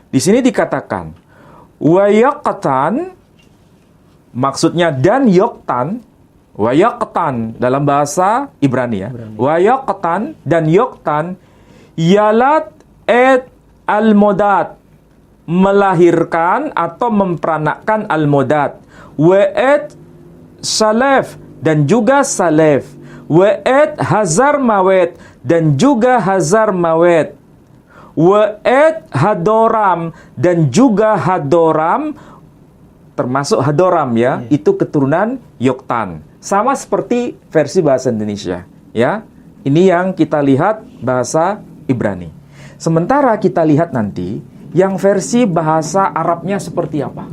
Di sini dikatakan wa yaqtan, maksudnya dan yoktan. Wa yaqtan dalam bahasa Ibrani ya. Wa yaqtan dan yoktan yalat et al-modat, melahirkan atau memperanakkan al-modat. Wa et salef, dan juga salef. Wa et hazar mawet, dan juga hazar mawet. Wa et hadoram, dan juga hadoram, termasuk hadoram ya, itu keturunan Yoktan. Sama seperti versi bahasa Indonesia ya. Ini yang kita lihat bahasa Ibrani. Sementara kita lihat nanti yang versi bahasa Arabnya seperti apa.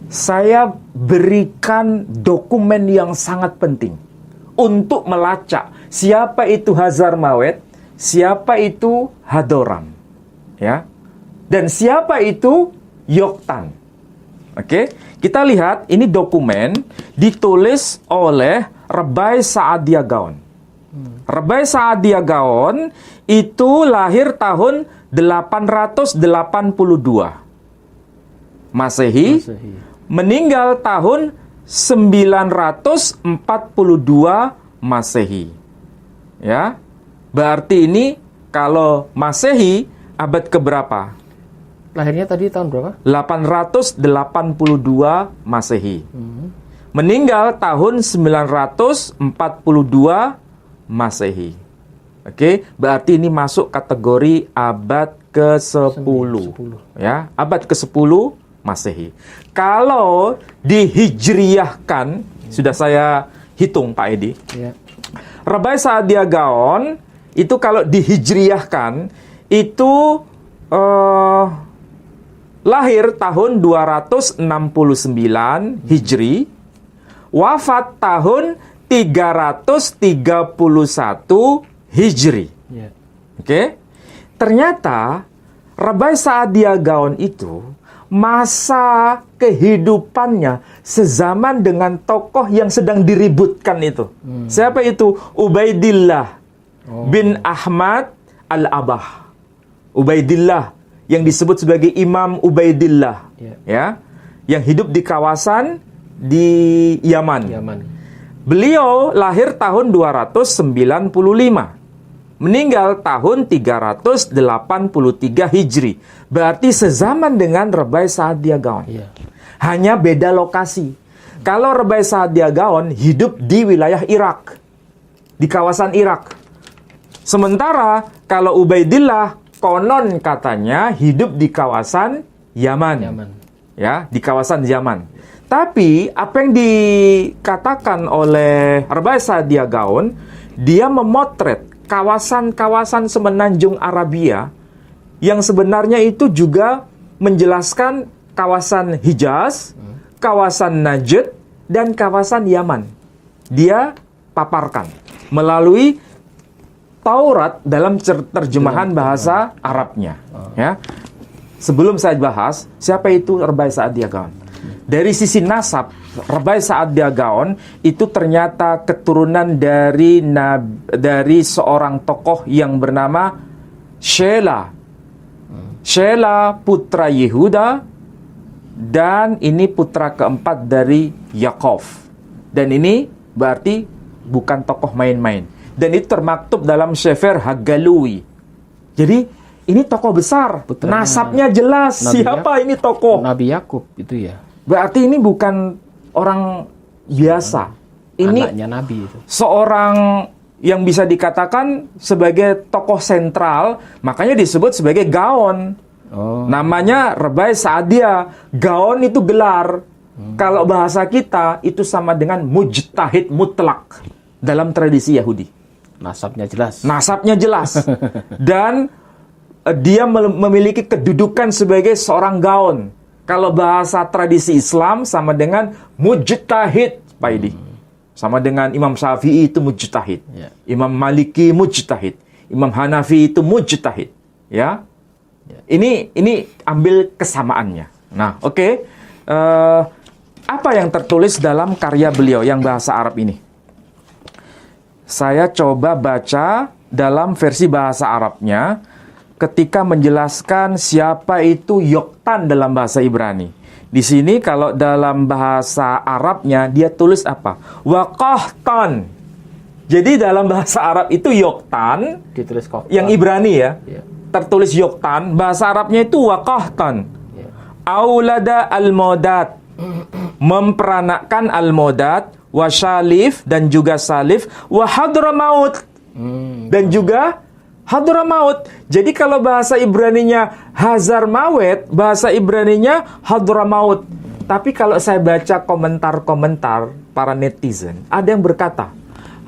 Saya berikan dokumen yang sangat penting untuk melacak siapa itu hazar mawet, siapa itu hadoram ya, dan siapa itu Yoktan. Oke, kita lihat ini dokumen ditulis oleh Rabbi Saadia Gaon. Rabbi Saadia Gaon itu lahir tahun 882 Masehi, meninggal tahun 942 Masehi. Ya. Berarti ini kalau Masehi abad keberapa? Lahirnya tadi tahun berapa? 882 Masehi. Meninggal tahun 942 Masehi. Oke, berarti ini masuk kategori abad ke-10. Ya, abad ke-10 Masehi. Kalau dihijriyahkan, sudah saya hitung Pak Edi. Ya. Rabbi Saadia Gaon itu kalau dihijriyahkan itu lahir tahun 269 Hijri, wafat tahun 331 Hijri. Yeah. Oke. Ternyata Rabbi Saadia Gaon itu masa kehidupannya sezaman dengan tokoh yang sedang diributkan itu. Siapa itu? Ubaidillah bin Ahmad al-Abah. Ubaidillah yang disebut sebagai Imam Ubaidillah, ya, yang hidup di kawasan di Yaman. Beliau lahir tahun 295, meninggal tahun 383 Hijri. Berarti sezaman dengan Rabbi Saadia Gaon. Hanya beda lokasi. Kalau Rabbi Saadia Gaon hidup di wilayah Irak, di kawasan Irak. Sementara kalau Ubaidillah konon katanya hidup di kawasan Yaman. Ya, di kawasan Yaman. Tapi apa yang dikatakan oleh Rabbi Saadia Gaon, dia memotret kawasan-kawasan semenanjung Arabia yang sebenarnya itu juga menjelaskan kawasan Hijaz, kawasan Najd, dan kawasan Yaman. Dia paparkan melalui Taurat dalam terjemahan bahasa Arabnya. Ya. Sebelum saya bahas, siapa itu Rabbi Saadia Gaon? Dari sisi nasab, Rabbi Saadia Gaon itu ternyata keturunan dari seorang tokoh yang bernama Shela. Shela putra Yehuda, dan ini putra keempat dari Yakov. Dan ini berarti bukan tokoh main-main. Dan itu termaktub dalam Sefer Hagalui. Jadi ini tokoh besar, nasabnya jelas. Siapa ini tokoh? Nabi Yakub itu ya. Berarti ini bukan orang biasa. Ini anaknya Nabi itu. Seorang yang bisa dikatakan sebagai tokoh sentral, makanya disebut sebagai Gaon. Namanya Rabbi Saadia. Gaon itu gelar. Kalau bahasa kita itu sama dengan mujtahid mutlak dalam tradisi Yahudi. Nasabnya jelas. Nasabnya jelas. Dan dia memiliki kedudukan sebagai seorang Gaon. Kalau bahasa tradisi Islam sama dengan mujtahid, Pak Idi. Sama dengan Imam Syafi'i itu mujtahid. Imam Maliki mujtahid. Imam Hanafi itu mujtahid. Ya. Ini ambil kesamaannya. Nah, oke. Apa yang tertulis dalam karya beliau yang bahasa Arab ini? Saya coba baca dalam versi bahasa Arabnya. ketika menjelaskan siapa itu Yoktan dalam bahasa Ibrani. Di sini kalau dalam bahasa Arabnya dia tulis apa? Waqahtan. Jadi dalam bahasa Arab itu Yoktan, Ditulis kok. yang Ibrani ya. Iya. Tertulis Yoktan, bahasa Arabnya itu Waqahtan. Iya. Aulada al-modat, memperanakkan al-modat, wasyalif dan juga salif, wa hadramaut dan juga hadramaut. Jadi kalau bahasa Ibraninya Hazarmawet, bahasa Ibraninya hadramaut. Tapi kalau saya baca komentar-komentar para netizen, ada yang berkata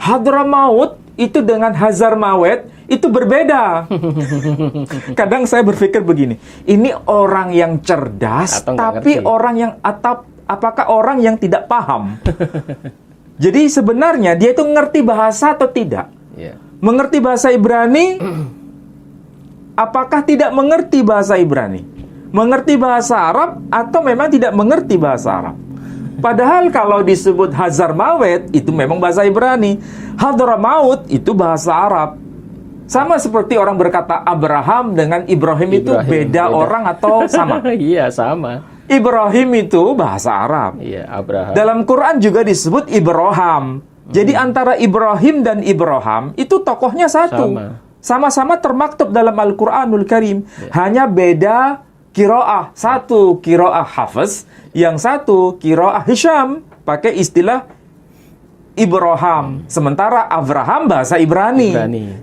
hadramaut itu dengan Hazarmawet itu berbeda. Kadang saya berpikir begini, ini orang yang cerdas, Atau nggak tapi ngerti. orang yang apakah orang yang tidak paham? Jadi sebenarnya dia itu ngerti bahasa atau tidak? Iya. Mengerti bahasa Ibrani? Apakah tidak mengerti bahasa Ibrani? Mengerti bahasa Arab atau memang tidak mengerti bahasa Arab? Padahal kalau disebut Hazarmawet itu memang bahasa Ibrani. Hadramaut itu bahasa Arab. Sama seperti orang berkata Abraham dengan Ibrahim itu Ibrahim, beda orang atau sama? Iya, sama. Ibrahim itu bahasa Arab. Iya, Abraham. Dalam Quran juga disebut Ibrahim. Jadi antara Ibrahim dan Ibrahim itu tokohnya satu. Sama. Sama-sama termaktub dalam Al-Quranul Karim. Hanya beda kiroah. Satu kiroah Hafiz, yang satu kiroah Hisham. Pakai istilah Ibrahim. Sementara Abraham bahasa Ibrani.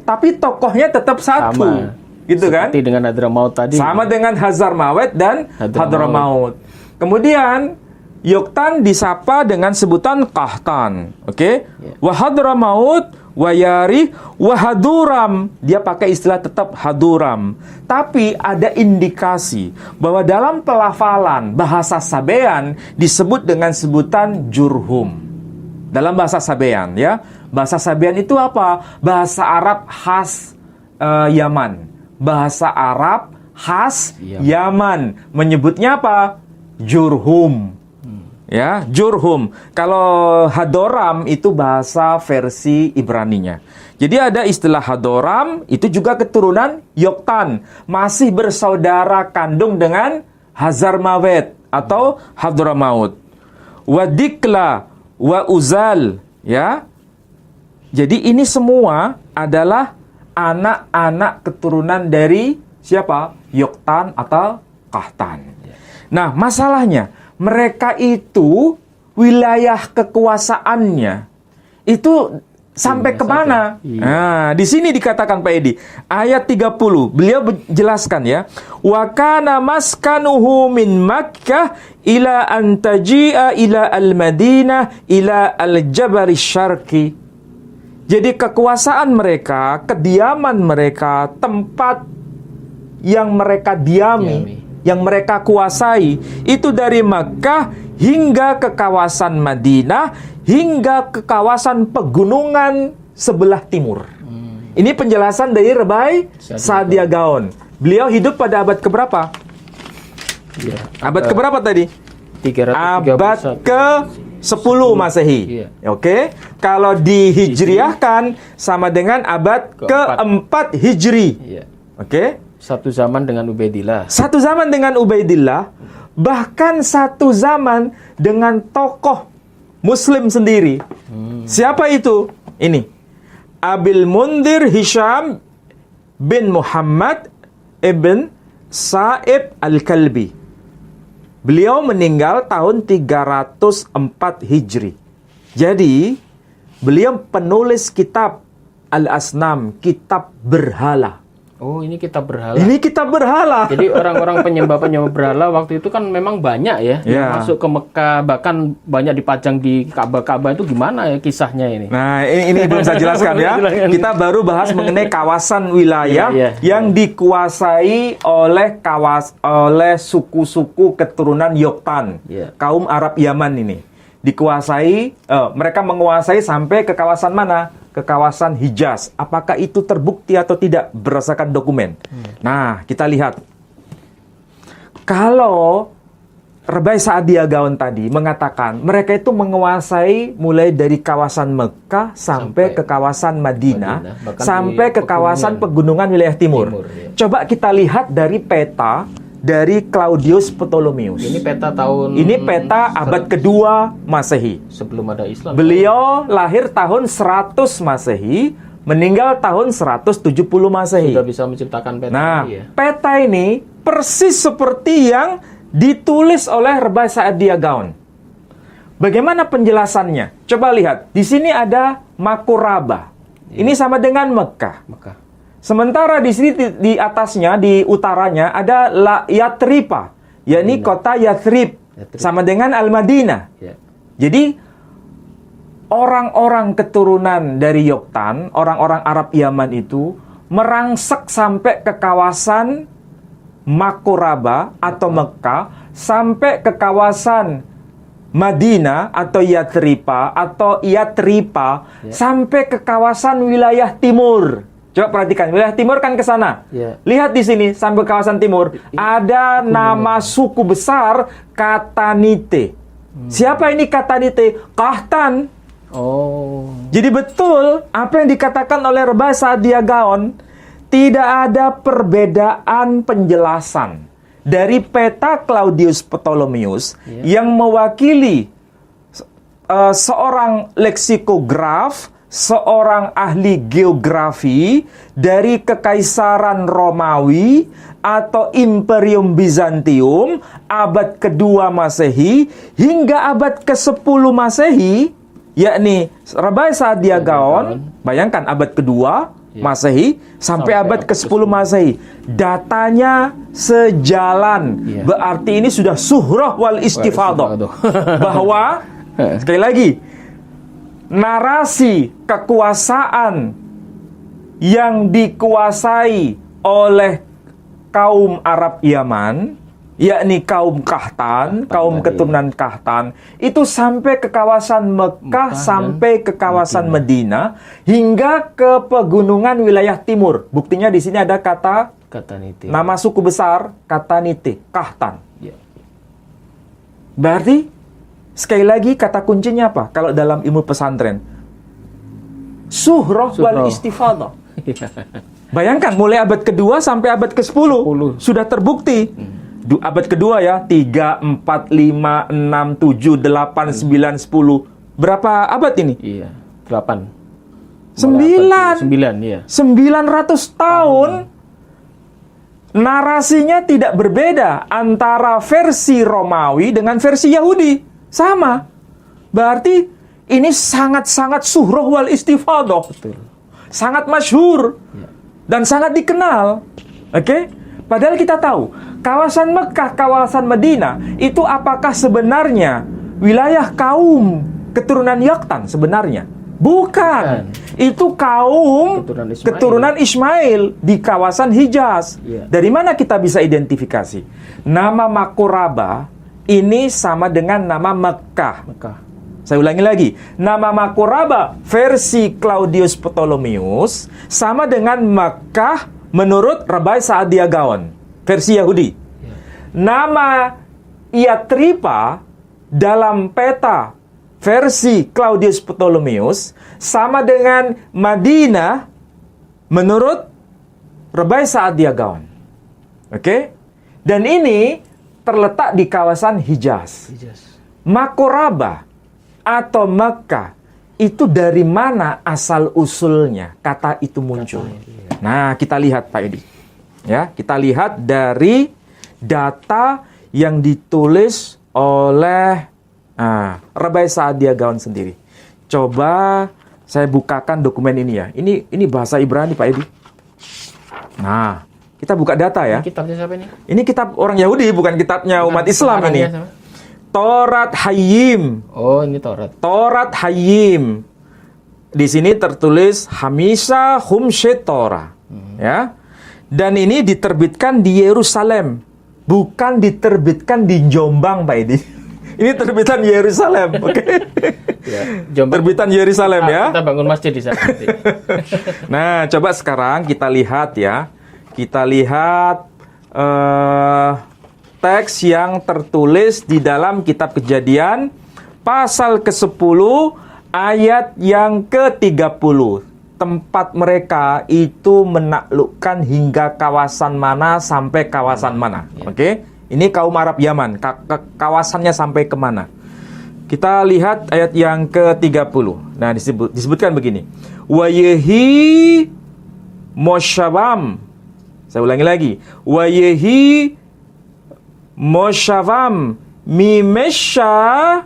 Tapi tokohnya tetap satu. Sama. Gitu kan? Seperti dengan Hadramaut tadi. Sama dengan Hazarmawet dan Hadramaut. Hadramaut. Kemudian Yoktan disapa dengan sebutan Qahtan. Oke? Ya. Wa Hadramaut, wa Yarih, wa Haduram. Dia pakai istilah tetap Haduram. Tapi ada indikasi bahwa dalam pelafalan bahasa Sabean disebut dengan sebutan Jurhum. Dalam bahasa Sabean ya. Bahasa Sabean itu apa? Bahasa Arab khas Yaman. Bahasa Arab khas Yaman. Menyebutnya apa? Jurhum. Ya, Jurhum. Kalau Hadoram itu bahasa versi Ibraninya. Jadi ada istilah Hadoram, itu juga keturunan Yoktan. Masih bersaudara kandung dengan Hazarmawet atau Hadramaut. Wadikla, wa Uzal. Ya. Jadi ini semua adalah anak-anak keturunan dari siapa? Yoktan atau Qahtan. Nah, masalahnya mereka itu wilayah kekuasaannya itu sampai kemana? Iya. Nah, di sini dikatakan Pak Edi, ayat 30, beliau jelaskan ya. Wa kana maskanuhu min Makkah ila an taji'a ila al-Madinah ila al-Jabal Syarqi. Jadi kekuasaan mereka, kediaman mereka, tempat yang mereka diami, yang mereka kuasai itu dari Makkah hingga ke kawasan Madinah hingga ke kawasan pegunungan sebelah timur. Ini penjelasan dari Rebai Saadia Gaon. Beliau hidup pada abad keberapa? Iya. Abad keberapa tadi? 331. Abad ke-10 Masehi. Iya. Oke. Kalau dihijriahkan sama dengan abad ke-4 Hijri. Iya. Oke. Satu zaman dengan Ubaidillah. Satu zaman dengan Ubaidillah, bahkan satu zaman dengan tokoh Muslim sendiri. Siapa itu? Ini. Abil Mundhir Hisham bin Muhammad ibn Sa'ib al-Kalbi. Beliau meninggal tahun 304 Hijri. Jadi, beliau penulis kitab Al-Asnam, kitab berhala. Oh, ini kitab berhala. Ini kitab berhala. Jadi orang-orang penyembah-penyembah berhala waktu itu kan memang banyak ya, yang Ya. masuk ke Mekah, bahkan banyak dipajang di Ka'bah-Ka'bah. Itu gimana ya kisahnya ini? Nah, ini belum saya jelaskan ya. Kita baru bahas mengenai kawasan wilayah yang dikuasai oleh suku-suku keturunan Yoktan. Iya. Kaum Arab Yaman ini. Dikuasai, mereka menguasai sampai ke kawasan mana? Ke kawasan Hijaz. Apakah itu terbukti atau tidak berdasarkan dokumen? Nah, kita lihat. Kalau Rabai Sa'dia Gaon tadi mengatakan mereka itu menguasai mulai dari kawasan Mekah sampai ke kawasan Madinah, sampai ke kawasan pegunungan wilayah timur. Ya. Coba kita lihat dari peta dari Claudius Ptolemaeus. Ini peta tahun... Ini peta abad kedua Masehi. Sebelum ada Islam. Beliau lahir tahun 100 Masehi, meninggal tahun 170 Masehi. Sudah bisa menciptakan peta Nah, ini ya. peta ini persis seperti yang ditulis oleh Rabai Sa'dia Gaon. Bagaimana penjelasannya? Coba lihat. Di sini ada Makuraba. Ini sama dengan Mekah. Mekah. Sementara di sini di atasnya, di utaranya ada Yathriba, yakni kota Yathrib, sama dengan Al-Madinah. Ya. Jadi orang-orang keturunan dari Yoktan, orang-orang Arab Yaman itu merangsek sampai ke kawasan Makuraba atau Mekah, sampai ke kawasan Madinah atau Yathriba atau Yathriba, sampai ke kawasan wilayah timur. Coba perhatikan, wilayah timur kan ke sana. Ya. Lihat di sini sampai kawasan timur ada nama suku besar Katanite. Siapa ini Katanite? Kahtan. Oh. Jadi betul apa yang dikatakan oleh Rabai Sa'dia Gaon. Tidak ada perbedaan penjelasan dari peta Claudius Ptolemaeus yang mewakili seorang leksikograf, seorang ahli geografi dari Kekaisaran Romawi atau Imperium Bizantium abad kedua Masehi hingga abad ke-10 Masehi, yakni Rabai Sa'dia Gaon, bayangkan abad kedua Masehi sampai abad ke-10 Masehi. Datanya sejalan. Berarti ini sudah suhrah wal istifadah. Bahwa sekali lagi narasi kekuasaan yang dikuasai oleh kaum Arab Yaman, yakni kaum Kahtan, kaum keturunan Kahtan, itu sampai ke kawasan Mekah, sampai ke kawasan Madinah, hingga ke pegunungan wilayah timur. Buktinya di sini ada kata Katanite. nama suku besar Katanite, Kahtan. Ya. Berarti sekali lagi kata kuncinya apa? Kalau dalam ilmu pesantren, suhrah wal istifadah. Bayangkan mulai abad kedua sampai abad ke-10 sudah terbukti. Abad kedua ya, 3, 4, 5, 6, 7, 8, 9, 10. Berapa abad ini? Iya, 8. 9. 9, iya. 900 tahun. Narasinya tidak berbeda antara versi Romawi dengan versi Yahudi. Sama. Berarti ini sangat-sangat suhrah wal istifadah. Betul. Sangat masyhur. Dan sangat dikenal. Oke? Padahal kita tahu, kawasan Mekah, kawasan Madinah, itu apakah sebenarnya wilayah kaum keturunan Yoktan sebenarnya? Bukan. Itu kaum keturunan Ismail di kawasan Hijaz. Dari mana kita bisa identifikasi? Nama Makuraba ini sama dengan nama Mekah. Saya ulangi lagi. Nama Makuraba versi Claudius Ptolemaeus sama dengan Mekah menurut Rabai Sa'dia Gaon, versi Yahudi. Nama Yathriba dalam peta versi Claudius Ptolemaeus sama dengan Madinah menurut Rabai Sa'dia Gaon. Oke? Dan ini terletak di kawasan Hijaz. Makuraba atau Mekah itu dari mana asal usulnya kata itu muncul? Nah, kita lihat Pak Edi. Ya, kita lihat dari data yang ditulis oleh Rabai Sa'dia Gaon sendiri. Coba saya bukakan dokumen ini ya. Ini bahasa Ibrani Pak Edi. Nah, kita buka data ya. Ini kitabnya siapa ini? Ini kitab orang Yahudi, bukan kitabnya umat Islam ini. Torat Hayyim. Oh, ini Torat. Torat Hayyim. Di sini tertulis Hamisha Humshet Torah. Ya. Dan ini diterbitkan di Yerusalem. Bukan diterbitkan di Jombang, Pak Edi. Ini terbitan Yerusalem, oke? Terbitan Yerusalem ya. Kita bangun masjid di sana. Nah, coba sekarang kita lihat ya. Kita lihat teks yang tertulis di dalam kitab Kejadian pasal ke-10 ayat yang ke-30. Tempat mereka itu menaklukkan hingga kawasan mana sampai kawasan mana. Oke? Ini kaum Arab Yaman. Kawasannya sampai kemana? Kita lihat ayat yang ke-30. Nah, disebutkan begini. Wa yahi moshavam. Saya ulangi lagi. Wa yahi moshavam mimesha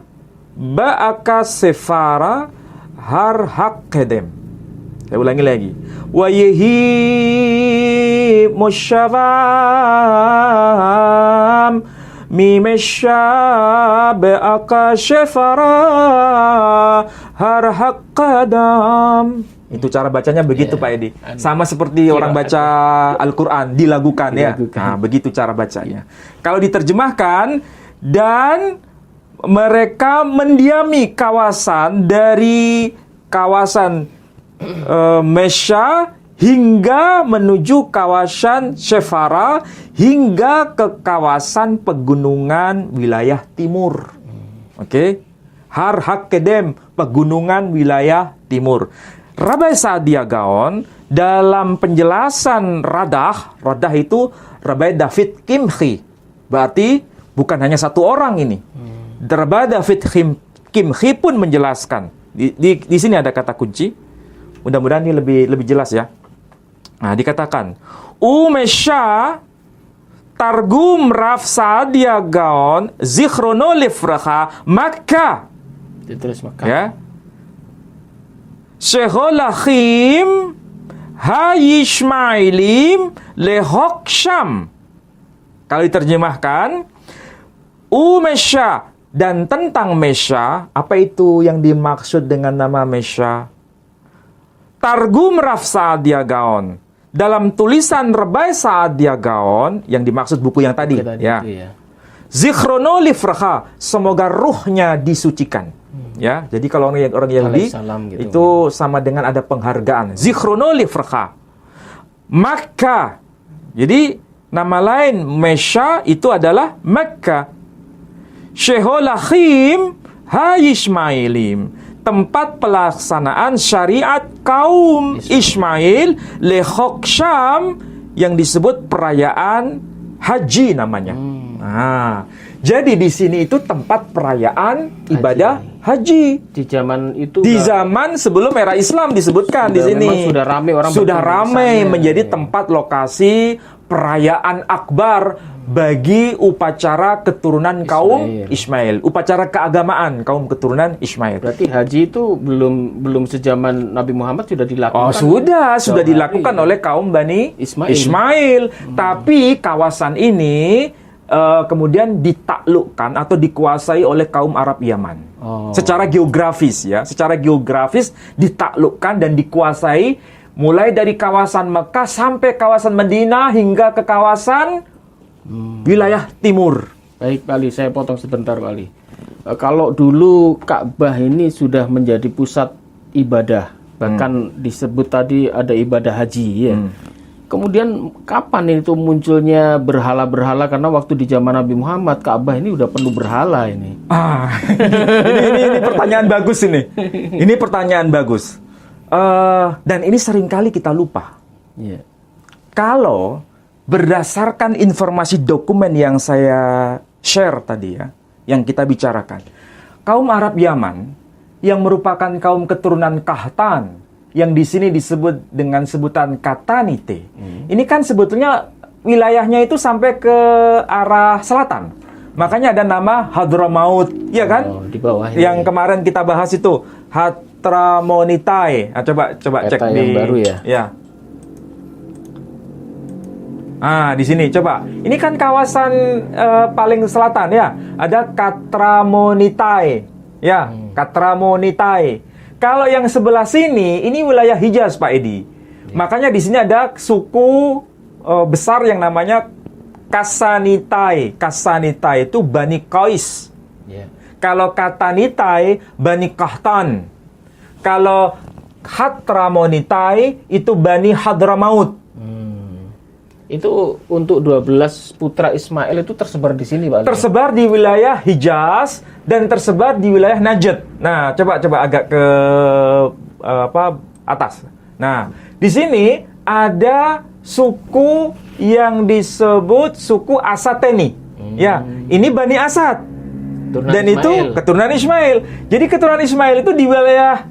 ba'aka sefara har haqqedem. Saya ulangi lagi. Wa yahi moshavam mimesha ba'aka sefara har haqqedem. Itu cara bacanya begitu, Pak Edi. Sama seperti orang baca Al-Quran, dilakukan ya. Nah, begitu cara bacanya. Kalau diterjemahkan, dan mereka mendiami kawasan dari kawasan Mesya hingga menuju kawasan Shefara hingga ke kawasan pegunungan wilayah timur. Oke? Har Hakkedem, pegunungan wilayah timur. Rabbi Saadia Gaon dalam penjelasan Radah itu Rabbi David Kimchi. Berarti bukan hanya satu orang ini. Rabbi David Kimchi pun menjelaskan. Di sini ada kata kunci. Mudah-mudahan ini lebih jelas ya. Nah, dikatakan Umesha Targum Rav Saadia Gaon Zichrono Lifracha Makkah. Ditulis Makkah. Ya. Sheholachim Hayishmailim Lehoksham. Kalau diterjemahkan, Umesha, dan tentang Mesya. Apa itu yang dimaksud dengan nama Mesya? Targum Rav Saadia Gaon. Dalam tulisan Rabbi Saadia Gaon, yang dimaksud buku yang tadi. Ya. Zichrono Lifracha, semoga ruhnya disucikan. Ya, jadi kalau orang Yahudi gitu, itu sama dengan ada penghargaan. Zichrono Lifracha. Makkah. Jadi nama lain Mesya itu adalah Makkah. Sheholachim Hayishmailim, tempat pelaksanaan syariat kaum Ismail Lehoksham, yang disebut perayaan haji namanya. Nah, jadi di sini itu tempat perayaan ibadah haji. Di zaman itu, di zaman sebelum era Islam disebutkan di sini. Sudah ramai orang. Sudah ramai menjadi tempat lokasi perayaan akbar bagi upacara keturunan kaum Ismail, upacara keagamaan kaum keturunan Ismail. Berarti haji itu belum sejaman Nabi Muhammad sudah dilakukan. Oh, sudah dilakukan oleh kaum Bani Ismail. Tapi kawasan ini kemudian ditaklukkan atau dikuasai oleh kaum Arab Yaman. Secara geografis ya, secara geografis ditaklukkan dan dikuasai mulai dari kawasan Mekah sampai kawasan Madinah hingga ke kawasan wilayah timur. Baik, Pak Ali, saya potong sebentar, Pak Ali. Kalau dulu Ka'bah ini sudah menjadi pusat ibadah, bahkan disebut tadi ada ibadah haji ya. Kemudian kapan itu munculnya berhala-berhala? Karena waktu di zaman Nabi Muhammad, Ka'bah ini udah penuh berhala ini. Ini pertanyaan bagus ini. Ini pertanyaan bagus. Dan ini seringkali kita lupa. Kalau berdasarkan informasi dokumen yang saya share tadi ya, yang kita bicarakan, kaum Arab Yaman yang merupakan kaum keturunan Kahtan, yang di sini disebut dengan sebutan Katanite. Ini kan sebetulnya wilayahnya itu sampai ke arah selatan. Makanya ada nama Hadramaut, ya kan? Di bawah. Yang kemarin kita bahas itu Hadramonitai. Nah, coba cek yang di baru ya. Ya. Di sini coba. Ini kan kawasan paling selatan ya. Ada Katramonitai. Ya, Katramonitai. Kalau yang sebelah sini, ini wilayah Hijaz, Pak Edi. Makanya di sini ada suku besar yang namanya Kasanitai. Kasanitai itu Bani Qais. Kalau Katanitai, Bani Kahtan. Kalau Hadramonitai, itu Bani Hadramaut. Itu untuk 12 putra Ismail itu tersebar di sini, Pak. Tersebar di wilayah Hijaz dan tersebar di wilayah Najd. Nah, coba agak ke atas. Nah, di sini ada suku yang disebut suku Asateni. Ya, ini Bani Asad. Keturunan Dan Ismail. itu keturunan Ismail. Jadi keturunan Ismail itu di wilayah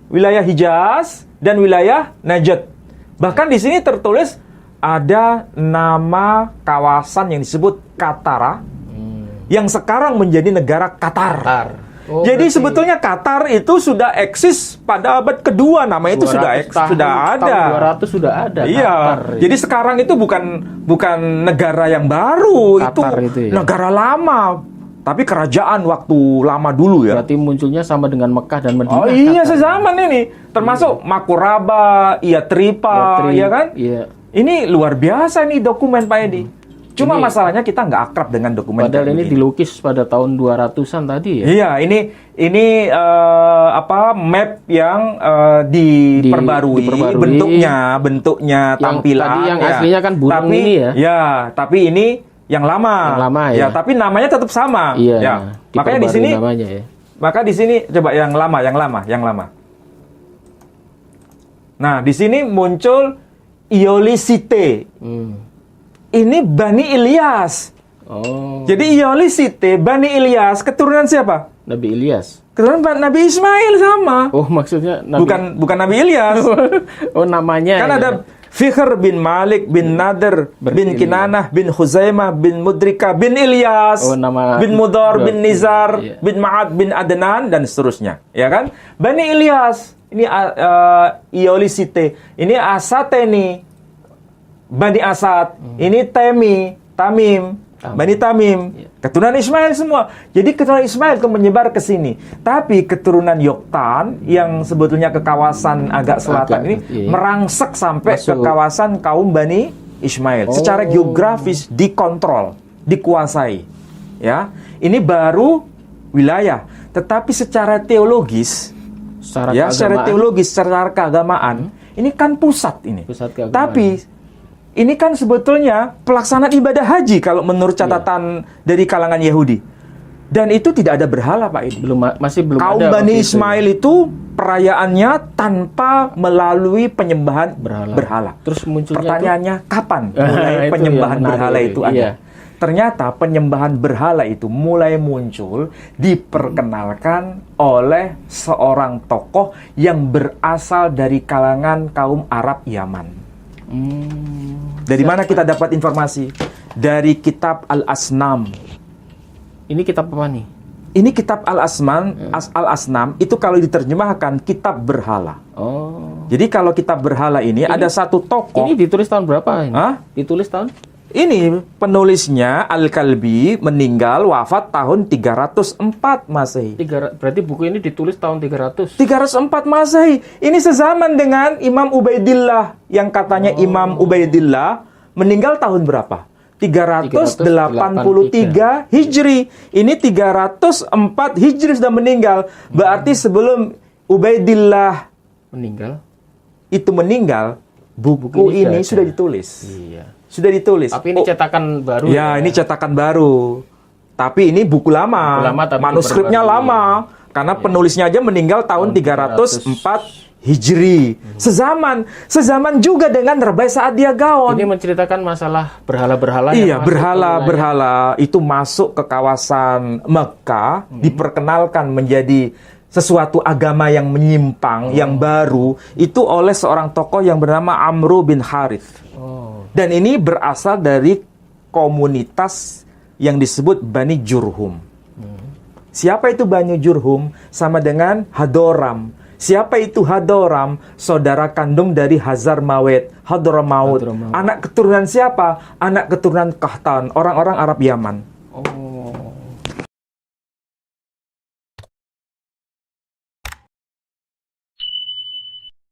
wilayah Hijaz dan wilayah Najd. Bahkan di sini tertulis ada nama kawasan yang disebut Katara, yang sekarang menjadi negara Qatar. Oh, Jadi berarti sebetulnya Qatar itu sudah eksis pada abad kedua, nama itu sudah ada. Tahun 200 sudah ada. Iya. Qatar. Jadi sekarang itu bukan negara yang baru, Qatar itu ya. negara lama, tapi kerajaan waktu lama dulu ya. Berarti munculnya sama dengan Mekah dan Madinah. Oh iya, Qatar. sezaman ini. Termasuk Makuraba, Yatripa, ya kan? Iya. Ini luar biasa nih dokumen Pak Edi. Cuma masalahnya kita nggak akrab dengan dokumen. Padahal kayak ini begini. dilukis pada tahun 200-an tadi ya. Iya, ini map yang diperbarui, bentuknya Yang tampilan. tadi yang ya. aslinya kan burung tapi, ini ya. Ya, tapi ini yang lama. Yang lama ya. Tapi namanya tetap sama. Iya. Ya. Makanya di diperbarui sini namanya ya. Maka di sini coba yang lama. Nah, di sini muncul Iolisite. Ini Bani Ilyas. Oh. Jadi Iolisite, Bani Ilyas, keturunan siapa? Nabi Ilyas. Keturunan Nabi Ismail sama. Oh, maksudnya Nabi. Bukan Nabi Ilyas. Oh, namanya. Kan ya. ada Fikhr bin Malik bin Nadir bin Kinanah bin Khuzaimah bin Mudrika bin Ilyas bin Mudor bin Nizar bin Ma'ad bin Adnan dan seterusnya, ya kan? Bani Ilyas ini Iolisite, ini Asateni, Bani Asad, ini Tamim, Bani Tamim, keturunan Ismail semua. Jadi keturunan Ismail itu menyebar ke sini. Tapi keturunan Yoktan yang sebetulnya ke kawasan agak selatan ini merangsek sampai ke kawasan kaum Bani Ismail. Secara geografis dikontrol, dikuasai. Ya, ini baru wilayah. Tetapi secara teologis, secara teologis, secara keagamaan, ini kan pusat ini. Pusat keagamaan. Tapi ini kan sebetulnya pelaksanaan ibadah haji kalau menurut catatan dari kalangan Yahudi. Dan itu tidak ada berhala, Pak Edi. Masih belum Kaum ada. Bani Ismail itu perayaannya tanpa melalui penyembahan berhala. Terus munculnya pertanyaannya kapan mulai penyembahan berhala itu ada? Iya. Ternyata penyembahan berhala itu mulai muncul, diperkenalkan oleh seorang tokoh yang berasal dari kalangan kaum Arab Yaman. Dari mana kita dapat informasi? Dari kitab Al-Asnam. Ini kitab apa nih? Ini kitab Al-Asnam itu kalau diterjemahkan kitab berhala. Oh. Jadi kalau kitab berhala ini ada satu tokoh. Ini ditulis tahun berapa ini? Hah? Ditulis tahun? Ini penulisnya Al-Kalbi meninggal wafat tahun 304 Masehi. Berarti buku ini ditulis tahun 300. 304 Masehi. Ini sezaman dengan Imam Ubaidillah yang katanya Imam Ubaidillah meninggal tahun berapa? 383 Hijri. Ini 304 Hijri sudah meninggal. Berarti sebelum Ubaidillah itu meninggal, buku ini sudah ditulis. Iya. Sudah ditulis. Tapi ini cetakan baru. Ya, ini cetakan baru. Tapi ini buku lama. Tapi manuskripnya lama. Karena penulisnya aja meninggal tahun 304 Hijri. Sezaman juga dengan Rabai Sa'adiyah Gaon. Ini menceritakan masalah berhala-berhala. Iya, berhala-berhala itu masuk ke kawasan Mekah, diperkenalkan menjadi sesuatu agama yang menyimpang, yang baru, itu oleh seorang tokoh yang bernama Amru bin Harith. Dan ini berasal dari komunitas yang disebut Bani Jurhum. Siapa itu Bani Jurhum? Sama dengan Hadoram. Siapa itu Hadoram? Saudara kandung dari Hazar Mawet, Hadramaut. Anak keturunan siapa? Anak keturunan Kahtan, orang-orang Arab Yaman.